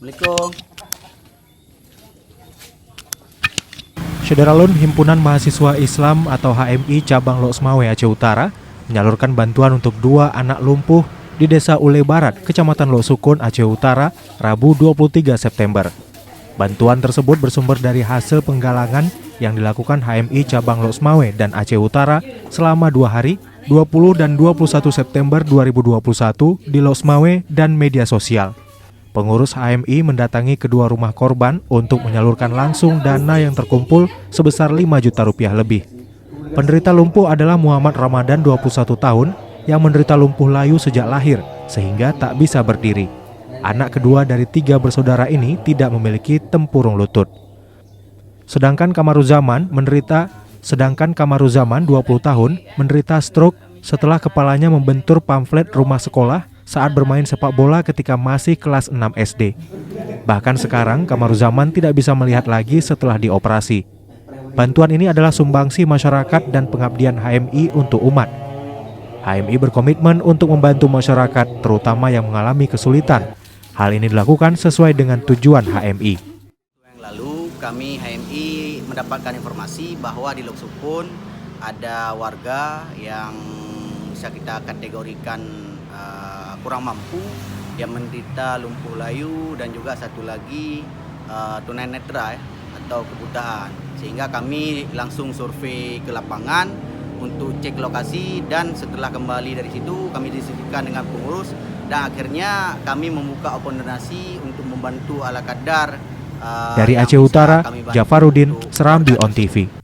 Assalamualaikum. Syederalun Himpunan Mahasiswa Islam atau HMI Cabang Lok Semawe Aceh Utara menyalurkan bantuan untuk 2 anak lumpuh di Desa Ule Barat, Kecamatan Lok Sukun, Aceh Utara, Rabu 23 September. Bantuan tersebut bersumber dari hasil penggalangan yang dilakukan HMI Cabang Lok Semawe dan Aceh Utara selama 2 hari, 20 dan 21 September 2021 di Lok Semawe dan media sosial. Pengurus HMI mendatangi kedua rumah korban untuk menyalurkan langsung dana yang terkumpul sebesar 5 juta rupiah lebih. Penderita lumpuh adalah Muhammad Ramadan 21 tahun yang menderita lumpuh layu sejak lahir sehingga tak bisa berdiri. Anak kedua dari 3 bersaudara ini tidak memiliki tempurung lutut. Sedangkan Kamaruzaman 20 tahun menderita stroke setelah kepalanya membentur pamflet rumah sekolah saat bermain sepak bola ketika masih kelas 6 SD. Bahkan sekarang Kamaruzaman tidak bisa melihat lagi setelah dioperasi. Bantuan ini adalah sumbangsi masyarakat dan pengabdian HMI untuk umat. HMI berkomitmen untuk membantu masyarakat terutama yang mengalami kesulitan. Hal ini dilakukan sesuai dengan tujuan HMI. Yang lalu kami HMI mendapatkan informasi bahwa di Lok Sukun ada warga yang bisa kita kategorikan kurang mampu yang menderita lumpuh layu dan juga satu lagi tunanetra atau kebutaan, sehingga kami langsung survei ke lapangan untuk cek lokasi dan setelah kembali dari situ kami diskusikan dengan pengurus dan akhirnya kami membuka open donasi untuk membantu ala kadar dari Aceh Utara, Jafarudin, Serambi On TV.